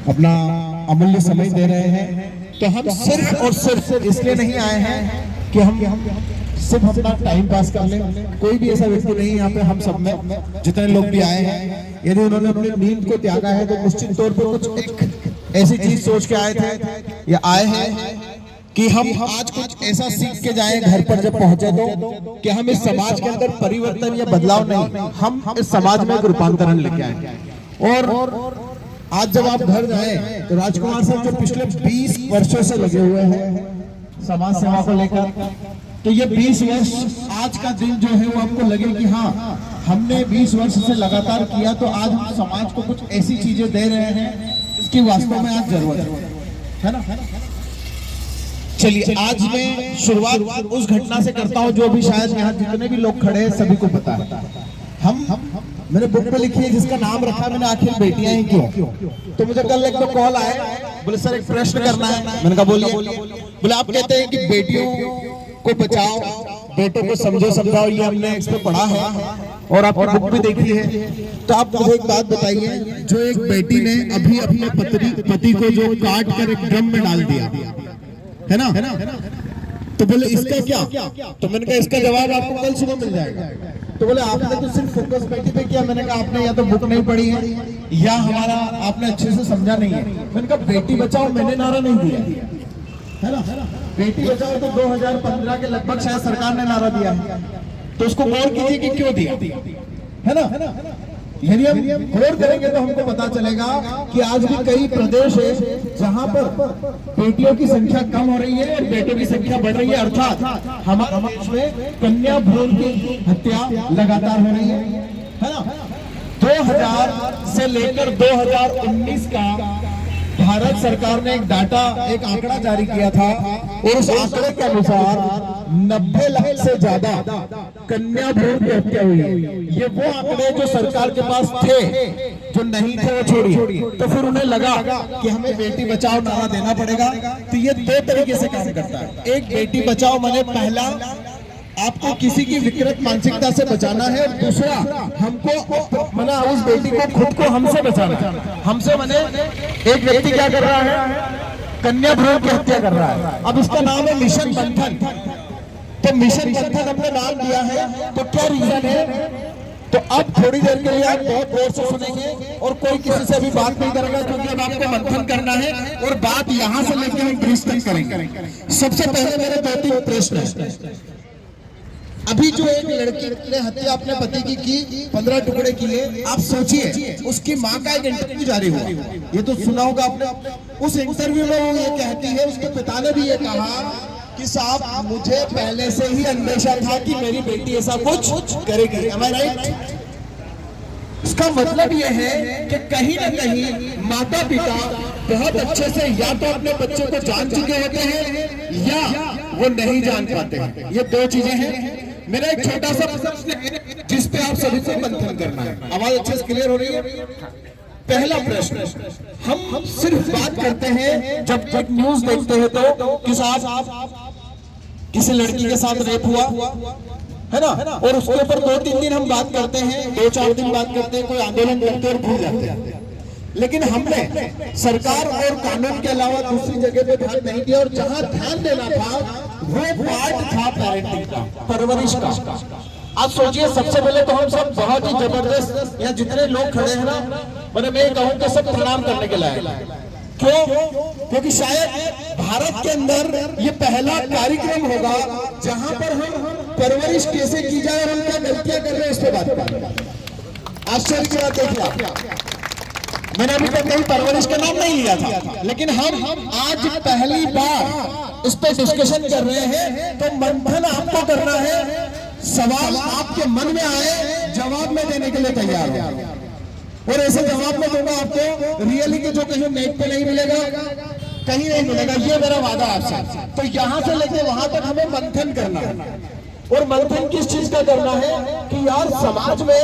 अपना अमूल्य समय दे रहे हैं। तो हम सिर्फ और सिर्फ इसलिए नहीं आए हैं कि हम सिर्फ अपना टाइम पास कर लें। कोई भी ऐसा व्यक्ति नहीं यहाँ पे, हम सब में जितने लोग भी आए हैं, यदि उन्होंने अपनी नींद को त्यागा है तो निश्चित तौर पर कुछ एक ऐसी चीज सोच के आए थे या आए हैं कि हम आज कुछ ऐसा सीख के जाएं घर पर जब पहुंचे तो, कि हम इस समाज के अंदर परिवर्तन या बदलाव नहीं, हम इस समाज में एक रूपांतरण लेके आए। और आज जब आप घर जाएं तो राजकुमार साहब जो पिछले 20 वर्षों से लगे हुए हैं समाज सेवा को लेकर, तो ये 20 वर्ष आज का दिन जो है वो आपको लगे कि हाँ, हमने 20 वर्ष से लगातार किया, तो आज हम समाज को कुछ ऐसी चीजें दे रहे हैं जिसकी वास्तव में आज जरूरत है ना। चलिए, आज मैं शुरुआत उस घटना से करता हूं जो भी शायद यहाँ जितने भी लोग खड़े हैं सभी को पता है। मैंने बुक में लिखी है जिसका नाम रखा मैंने, आखिर बेटियां ही क्यों। तो मुझे कल एक तो कॉल आए, बोले सर एक प्रश्न करना है। मैंने कहा बोलिए। बोले आप कहते हैं कि बेटियों को बचाओ, बेटों को समझो समझाओ, ये हमने इस पे पढ़ा है और आपने बुक भी देखी है। तो आप मुझे एक बात बताइए, जो एक बेटी ने अभी अपने पति को जो काट कर एक ड्रम में डाल दिया है ना, तो बोले इसका क्या। तो मैंने कहा इसका जवाब आपको कल सुबह मिल जाएगा। तो बोले आपने तो सिर्फ फोकस बेटी पे किया। मैंने कहा आपने या तो बुक नहीं पढ़ी है या हमारा आपने अच्छे से समझा नहीं है। मैंने कहा बेटी बचाओ मैंने नारा नहीं दिया है ना, बेटी बचाओ तो 2015 के लगभग शायद सरकार ने नारा दिया है। तो उसको गौर कीजिए कि क्यों दिया है ना। यदि हम गौर करेंगे तो हमको पता चलेगा कि आज भी कई प्रदेश है जहां पर बेटियों की संख्या कम हो रही है और बेटों की संख्या बढ़ रही है। अर्थात हमारे देश में कन्या भ्रूण की हत्या लगातार हो रही है ना। 2000 से लेकर 2019 का भारत सरकार ने एक डाटा, एक आंकड़ा जारी किया था और उस आंकड़े के अनुसार 90 लाख से ज्यादा कन्या भ्रूण की हत्या हुई है। ये वो आंकड़े जो सरकार के पास थे, जो नहीं थे वो छोड़िए। तो फिर उन्हें लगा कि हमें बेटी बचाओ नारा देना पड़ेगा। तो ये दो तरीके से काम करता है। एक, बेटी बचाओ माने पहला आपको किसी की विकृत मानसिकता से बचाना है, और दूसरा हमको मना उस बेटी को खुद को हमसे बचाना है। हमसे मने एक व्यक्ति क्या कर रहा है, कन्या भ्रूण की हत्या कर रहा है। अब इसका नाम है मिशन मंथन। तो मिशन मंथन हमने नाम दिया है, तो क्या रीजन है। तो अब थोड़ी देर के लिए आप बहुत गौर से सुनेंगे और कोई किसी से भी बात नहीं करेगा, क्योंकि अब आपको मंथन करना है और बात यहाँ से लेकर हम ब्रिज तक करेंगे। सबसे पहले मेरे 2-3 प्रश्न है। अभी जो एक लड़की ने हत्या अपने पति की 15 टुकड़े किए, आप सोचिए उसकी माँ का एक इंटरव्यू जारी हुआ, ये तो सुना होगा आपने। उस इंटरव्यू में वो ये कहती है, उसके पिता ने भी ये कहा कि साहब मुझे पहले से ही अंदेशा था कि मेरी बेटी ऐसा कुछ करेगी। Am I right? इसका मतलब ये है कि कहीं ना कहीं माता पिता बहुत अच्छे से या तो अपने बच्चे को जान चुके होते हैं या वो नहीं जान पाते हैं। ये दो चीजें हैं। मेरा एक छोटा सा प्रश्न है जिस पे आप सभी को मंथन करना है। आवाज अच्छे से क्लियर हो रही है। पहला प्रश्न, हम सिर्फ बात करते हैं जब तक न्यूज देखते हैं तो कि साहब किसी लड़की के साथ रेप हुआ है ना, और उसके ऊपर 2-3 दिन हम बात करते हैं, 2-4 दिन बात करते हैं, कोई आंदोलन करते हैं और भूल जाते हैं। लेकिन हमने सरकार और कानून के अलावा दूसरी जगह पे ध्यान नहीं दिया, और जहां ध्यान देना था वो पार्ट था पेरेंटिंग का, परवरिश का। आप सोचिए, सबसे पहले तो हम सब बहुत ही जबरदस्त, यहाँ जितने लोग खड़े हैं ना, मतलब मैं कहूँगा सब प्रणाम करने के लायक। क्यों? क्योंकि शायद भारत के अंदर ये पहला कार्यक्रम होगा जहां पर हम परवरिश कैसे की जाए और हम क्या गलतियां कर रहे हैं इस पे बात करें। आश्चर्य की बात देखिए, मैंने अभी तक कहीं परवरिश का नाम नहीं लिया था, लेकिन हम आज पहली बार इस पे डिस्कशन कर रहे हैं। तो मंथन आपको करना है, सवाल आपके मन में आए, जवाब में देने के लिए तैयार हो, और ऐसे जवाब में दूंगा आपको रियली के जो कहीं नेट पे नहीं मिलेगा, कहीं नहीं मिलेगा, ये मेरा वादा आपसे। तो यहाँ से लेके वहां तक हमें मंथन करना है। और मंथन किस चीज का करना है कि यार समाज में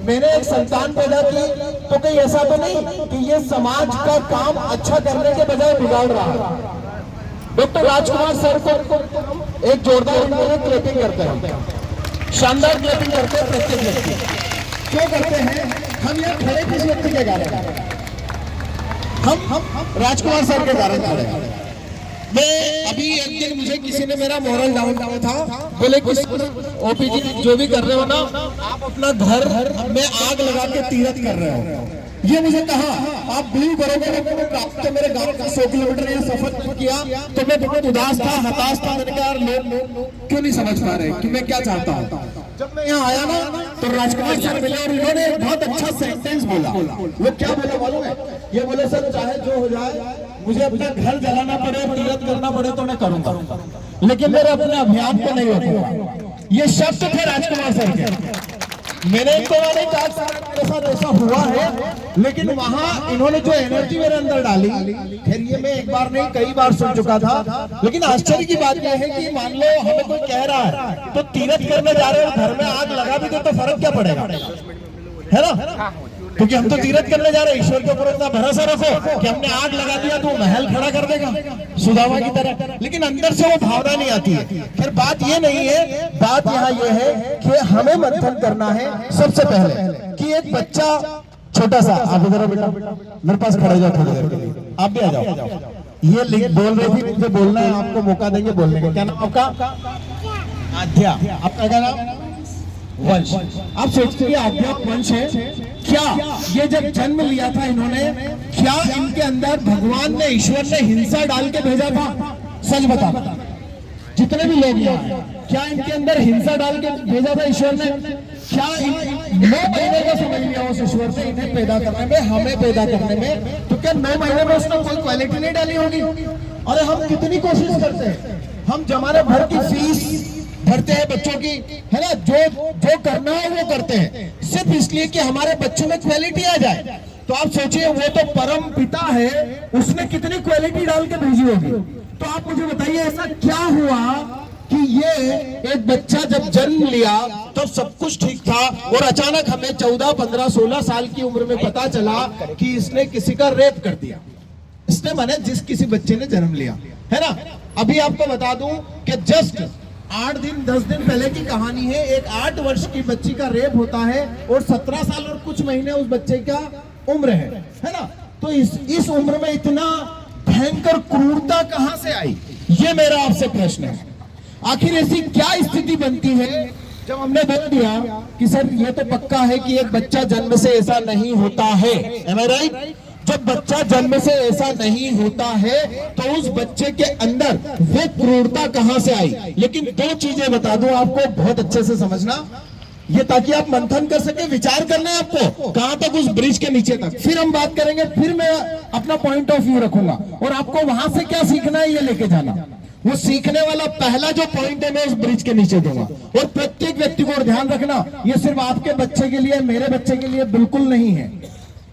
मैंने एक संतान पैदा की, तो कहीं ऐसा तो नहीं कि ये समाज का काम अच्छा करने के बजाय बिगाड़ रहा है। डॉक्टर राजकुमार सर को एक जोरदार क्लैपिंग करते हैं, शानदार क्लैपिंग करते हैं प्रत्येक व्यक्ति। क्यों करते हैं? हम यहाँ खड़े किस व्यक्ति के कारण, हम राजकुमार सर के कारण खड़े हैं। मैं अभी एक दिन मुझे किसी ने मेरा मोरल डाउन किया था, बोले कि ओपीजी जो भी कर रहे हो ना, आप अपना घर में आग लगा के तीरथ कर रहे हो। ये मुझे कहा, आप बिलीव करोगे तो मेरे गांव का 100 किलोमीटर ये सफर किया तो मैं बहुत उदास था, हताश था। मैंने कहा यार लोग क्यों नहीं समझ पा रहे कि मैं क्या चाहता हूँ। जब मैं यहाँ आया ना तो राजकुमार सर मिले और इन्होंने एक बहुत अच्छा सेंटेंस बोला। वो क्या बोला मालूम है? ये बोले सर चाहे जो हो जाए, मुझे अपना घर जलाना पड़े, तीरथ करना पड़े तो मैं करूंगा, लेकिन मेरे अपने अभियान को नहीं रोकूंगा। ये शब्द थे राजकुमार सर के। मैंने तो वाले 4 साल मेरे साथ ऐसा हुआ है, लेकिन वहां इन्होंने जो एनर्जी मेरे अंदर डाली, खैर ये मैं एक बार नहीं कई बार सुन चुका था। लेकिन आश्चर्य की बात यह है कि मान लो हमें कोई कह रहा है तो तीरथ करने जा रहे हो, घर में आग लगा भी दो तो फर्क क्या पड़ेगा, है ना? क्योंकि हम तो तीरथ करने जा रहे हैं। ईश्वर के ऊपर इतना भरोसा रखो कि हमने आग लगा दिया तो महल खड़ा कर देगा सुदामा की तरह, लेकिन अंदर से वो भावना नहीं आती है। फिर बात ये नहीं है, बात यहाँ ये है कि हमें मंथन करना है सबसे पहले कि एक बच्चा छोटा सा, आप इधर बेटा मेरे पास खड़े जाओ थोड़ी देर के लिए, आप भी आ जाओ। ये लिख बोल रही थी, मुझे बोलना है, आपको मौका देंगे बोलने का। क्या नाम आपका? आध्या। आपका क्या नाम? वंश। आप सोचते हैं आध्या वंश है क्या? ये जब जन्म लिया था इन्होंने, क्या इनके अंदर भगवान ने, ईश्वर ने हिंसा डाल के भेजा था? सच बता, जितने भी लोग यहाँ हैं, क्या इनके अंदर हिंसा डाल के भेजा था ईश्वर ने? क्या 9 महीने का समझ लिया उस ईश्वर ने इन्हें पैदा करने में, हमें पैदा करने में? तो क्या 9 महीने में उसने कोई क्वालिटी नहीं डाली होगी? अरे हम कितनी कोशिश करते हैं, हम जमाने भर की फीस भरते हैं बच्चों की, है ना, जो करना है वो करते हैं सिर्फ इसलिए कि हमारे बच्चों में क्वालिटी आ जाए। तो आप सोचिए, वो तो परम पिता है, उसने कितनी क्वालिटी डाल के भेजी होगी। तो आप मुझे बताइए ऐसा क्या हुआ कि ये एक बच्चा जब जन्म लिया तो सब कुछ ठीक था और अचानक हमें 14, 15, 16 साल की उम्र में पता चला कि इसने किसी का रेप कर दिया। इसने माने जिस किसी बच्चे ने जन्म लिया, है ना। अभी आपको बता दूं कि जस्ट 8 दिन 10 दिन पहले की कहानी है। एक 8 वर्ष की बच्ची का रेप होता है और 17 साल और कुछ महीने उस बच्चे का उम्र है ना। तो इस उम्र में इतना भयंकर क्रूरता कहां से आई, ये मेरा आपसे प्रश्न है। आखिर ऐसी क्या स्थिति बनती है जब हमने बोल दिया कि सर ये तो पक्का है कि एक बच्चा जन्म से ऐसा नहीं होता है, am I right? जब बच्चा जन्म से ऐसा नहीं होता है तो उस बच्चे के अंदर वो क्रूरता कहां से आई। लेकिन 2 चीजें बता दूं आपको, बहुत अच्छे से समझना ये, ताकि आप मंथन कर सके। विचार करना है आपको कहां तक, उस ब्रिज के नीचे तक। फिर हम बात करेंगे, फिर मैं अपना पॉइंट ऑफ व्यू रखूंगा और आपको वहां से क्या सीखना है ये लेके जाना। वो सीखने वाला पहला जो पॉइंट है मैं उस ब्रिज के नीचे दूंगा। और प्रत्येक व्यक्ति को ध्यान रखना, ये सिर्फ आपके बच्चे के लिए, मेरे बच्चे के लिए बिल्कुल नहीं है,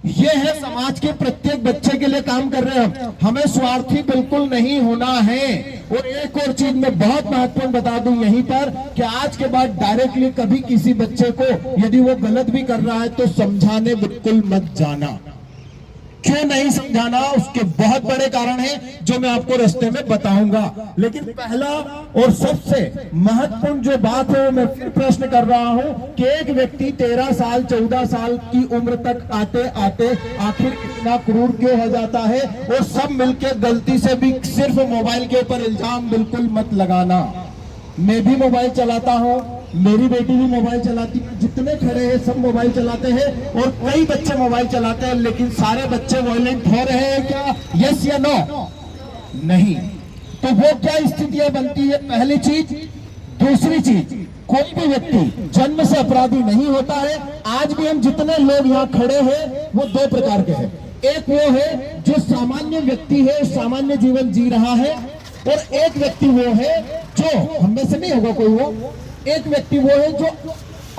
ये है समाज के प्रत्येक बच्चे के लिए काम कर रहे हैं। हमें स्वार्थी बिल्कुल नहीं होना है। और एक और चीज मैं बहुत महत्वपूर्ण बता दूं यहीं पर कि आज के बाद डायरेक्टली कभी किसी बच्चे को यदि वो गलत भी कर रहा है तो समझाने बिल्कुल मत जाना। क्यों नहीं समझाना, उसके बहुत बड़े कारण हैं जो मैं आपको रास्ते में बताऊंगा। लेकिन पहला और सबसे महत्वपूर्ण जो बात है वो मैं फिर प्रश्न कर रहा हूं कि एक व्यक्ति 13 साल 14 साल की उम्र तक आते आते आखिर इतना क्रूर क्यों हो जाता है। और सब मिलकर गलती से भी सिर्फ मोबाइल के ऊपर इल्जाम बिल्कुल मत लगाना। मैं भी मोबाइल चलाता हूं, मेरी बेटी भी मोबाइल चलाती है, जितने खड़े हैं सब मोबाइल चलाते हैं और कई बच्चे मोबाइल चलाते हैं। लेकिन सारे बच्चे वायलेंट हो रहे हैं क्या? यस या नो? नहीं। तो वो क्या स्थितियां बनती है, पहली चीज। दूसरी चीज, कोई भी व्यक्ति जन्म से अपराधी नहीं होता है। आज भी हम जितने लोग यहाँ खड़े हैं वो 2 प्रकार के हैं। एक वो है जो सामान्य व्यक्ति है, सामान्य जीवन जी रहा है, और एक व्यक्ति वो है जो, हम में से नहीं होगा कोई, वो एक व्यक्ति वो है जो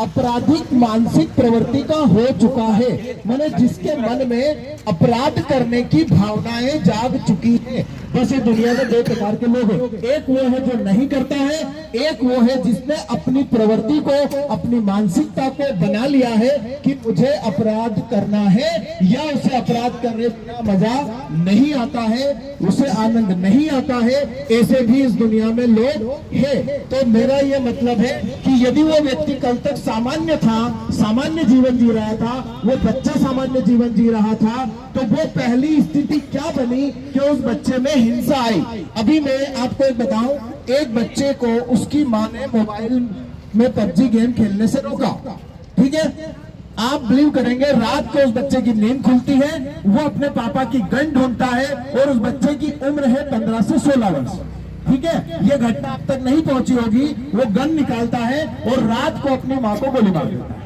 आपराधिक मानसिक प्रवृत्ति का हो चुका है, माने जिसके मन में अपराध करने की भावनाएं जाग चुकी है। बस ये दुनिया में 2 प्रकार के लोग हैं। एक वो है जो नहीं करता है, एक वो है जिसने अपनी प्रवृत्ति को, अपनी मानसिकता को बना लिया है कि मुझे अपराध करना है, या उसे अपराध करने का मजा नहीं आता है, उसे आनंद नहीं आता है। ऐसे भी इस दुनिया में लोग हैं। तो मेरा ये मतलब है कि यदि वो व्यक्ति कल तक सामान्य था, सामान्य जीवन जी रहा था, वो बच्चा सामान्य जीवन जी रहा था, तो वो पहली स्थिति क्या बनी कि उस बच्चे में हिंसा आई। अभी मैं आपको एक बताऊं, एक बच्चे को उसकी माँ ने मोबाइल में पबजी गेम खेलने से रोका, ठीक है। आप बिलीव करेंगे, रात को उस बच्चे की नींद खुलती है, वो अपने पापा की गन ढूंढता है और उस बच्चे की उम्र है 15 से 16 वर्ष, ठीक है। ये घटना अब तक नहीं पहुंची होगी। वो गन निकालता है और रात को अपनी मां को गोली मार देता है,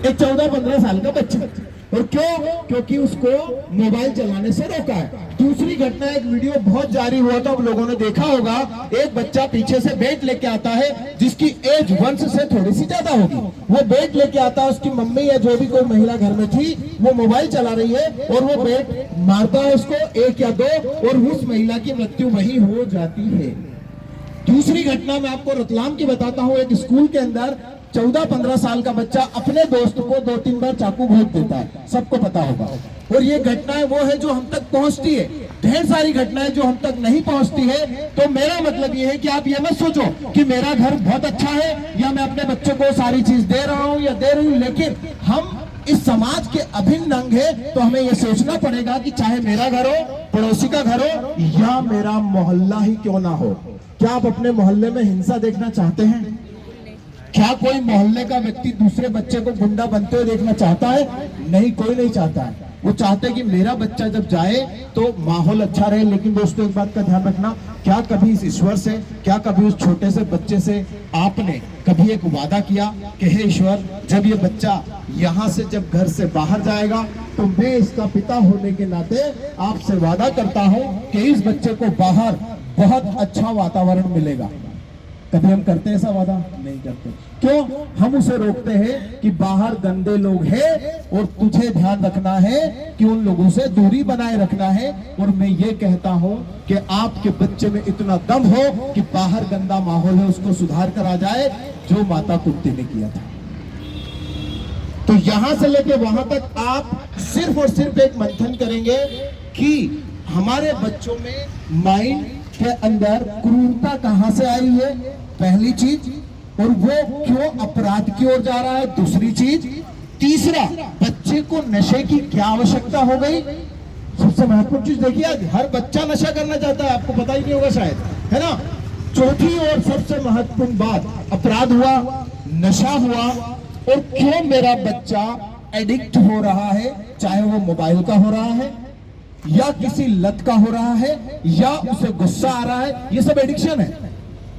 एक 14-15 साल का बच्चा। और क्यों? क्योंकि उसको मोबाइल चलाने से रोका है। दूसरी घटना, एक वीडियो बहुत जारी हुआ था, आप लोगों ने देखा होगा। एक बच्चा पीछे से बेट लेके आता है जिसकी एज वंश से थोड़ी सी ज्यादा होगी। वो बेट लेके आता है, उसकी मम्मी या जो भी कोई महिला घर में थी वो मोबाइल चला रही है और वो बेट मारता है उसको, 1 या 2, और उस महिला की मृत्यु वही हो जाती है। दूसरी घटना मैं आपको रतलाम की बताता हूँ। एक स्कूल के अंदर 14-15 साल का बच्चा अपने दोस्त को 2-3 बार चाकू भोंक देता है, सबको पता होगा। और ये घटनाएं वो है जो हम तक पहुंचती है। ढेर सारी घटनाएं जो हम तक नहीं पहुंचती है। तो मेरा मतलब ये है कि आप ये मत सोचो कि मेरा घर बहुत अच्छा है या मैं अपने बच्चों को सारी चीज दे रहा हूं या दे रही हूं, लेकिन हम इस समाज के अभिन्न अंग है। तो हमें यह सोचना पड़ेगा कि चाहे मेरा घर हो, पड़ोसी का घर हो या मेरा मोहल्ला ही क्यों ना हो। क्या आप अपने मोहल्ले में हिंसा देखना चाहते हैं? क्या कोई मोहल्ले का व्यक्ति दूसरे बच्चे को गुंडा बनते हुए देखना चाहता है? नहीं, कोई नहीं चाहता है। वो चाहते हैं कि मेरा बच्चा जब जाए तो माहौल अच्छा रहे। लेकिन दोस्तों, एक बात का ध्यान रखना, क्या कभी इस ईश्वर से, क्या कभी उस छोटे से बच्चे से आपने कभी एक वादा किया कि हे ईश्वर, जब ये बच्चा यहाँ से जब घर से बाहर जाएगा तो मैं इसका पिता होने के नाते आपसे वादा करता हूँ कि इस बच्चे को बाहर बहुत अच्छा वातावरण मिलेगा। कभी हम करते हैं ऐसा वादा? नहीं करते। क्यों? हम उसे रोकते हैं कि बाहर गंदे लोग हैं और तुझे ध्यान रखना है कि उन लोगों से दूरी बनाए रखना है। और मैं ये कहता हूं कि आपके बच्चे में इतना दम हो कि बाहर गंदा माहौल है उसको सुधार कर आ जाए, जो माता कुत्ते ने किया था। तो यहां से लेके वहां तक आप सिर्फ और सिर्फ एक मंथन करेंगे कि हमारे बच्चों में माइंड के अंदर क्रूरता कहां से आई है, पहली चीज, और वो क्यों अपराध की ओर जा रहा है, दूसरी चीज। तीसरा, बच्चे को नशे की क्या आवश्यकता हो गई। सबसे महत्वपूर्ण चीज देखिए, आज हर बच्चा नशा करना चाहता है, आपको पता ही नहीं होगा शायद, है ना। चौथी और सबसे महत्वपूर्ण बात, अपराध हुआ, नशा हुआ, और क्यों मेरा बच्चा एडिक्ट हो रहा है, चाहे वो मोबाइल का हो रहा है या किसी लत का हो रहा है या उसे गुस्सा आ रहा है, ये सब एडिक्शन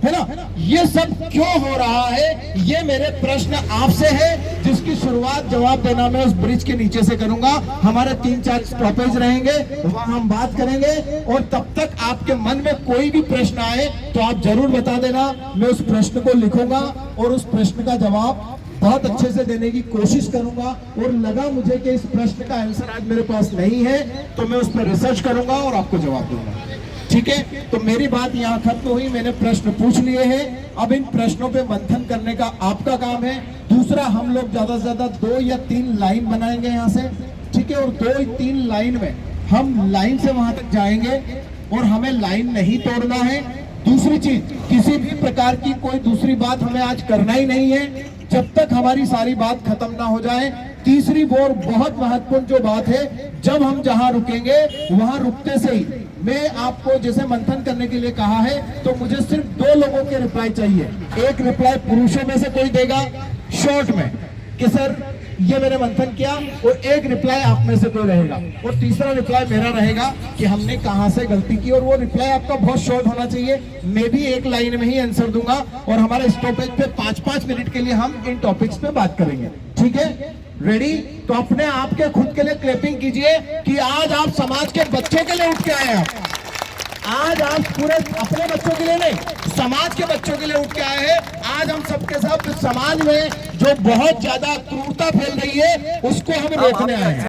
है ना। ये सब क्यों हो रहा है, ये मेरे प्रश्न आपसे है, जिसकी शुरुआत जवाब देना मैं उस ब्रिज के नीचे से करूंगा। हमारे 3-4 स्टॉपेज रहेंगे, वहां हम बात करेंगे। और तब तक आपके मन में कोई भी प्रश्न आए तो आप जरूर बता देना, मैं उस प्रश्न को लिखूंगा और उस प्रश्न का जवाब बहुत अच्छे से देने की कोशिश करूंगा। और लगा मुझे कि इस प्रश्न का आंसर आज मेरे पास नहीं है तो मैं उस पर रिसर्च करूंगा और आपको जवाब दूंगा, ठीक है। तो मेरी बात यहाँ खत्म हुई, मैंने प्रश्न पूछ लिए हैं। अब इन प्रश्नों पे मंथन करने का आपका काम है। दूसरा, हम लोग ज्यादा से ज्यादा 2 या 3 लाइन बनाएंगे यहाँ से, ठीक है। और 2-3 लाइन में हम लाइन से वहां तक जाएंगे और हमें लाइन नहीं तोड़ना है। दूसरी चीज, किसी भी प्रकार की कोई दूसरी बात हमें आज करना ही नहीं है जब तक हमारी सारी बात खत्म ना हो जाए। तीसरी और बहुत महत्वपूर्ण जो बात है, जब हम जहां रुकेंगे वहां रुकते से ही मैं आपको जैसे मंथन करने के लिए कहा है, तो मुझे सिर्फ 2 लोगों के रिप्लाई चाहिए। एक रिप्लाई पुरुषों में से कोई देगा शॉर्ट में कि सर ये मैंने मंथन किया, और एक रिप्लाई आप में से कोई रहेगा, और तीसरा रिप्लाई मेरा रहेगा कि हमने कहां से गलती की। और वो रिप्लाई आपका बहुत शॉर्ट होना चाहिए। मैं भी 1 लाइन में ही आंसर दूंगा और हमारे स्टॉपेज पे 5-5 मिनट के लिए हम इन टॉपिक्स पे बात करेंगे, ठीक है। रेडी? तो अपने आप के खुद के लिए क्लैपिंग कीजिए कि आज आप समाज के बच्चों के लिए उठ के आए हैं। आज आप पूरे अपने बच्चों के लिए नहीं, समाज के बच्चों के लिए उठ के आए हैं। आज हम सबके साथ समाज में जो बहुत ज्यादा क्रूरता फैल रही है उसको हम रोकने आए हैं।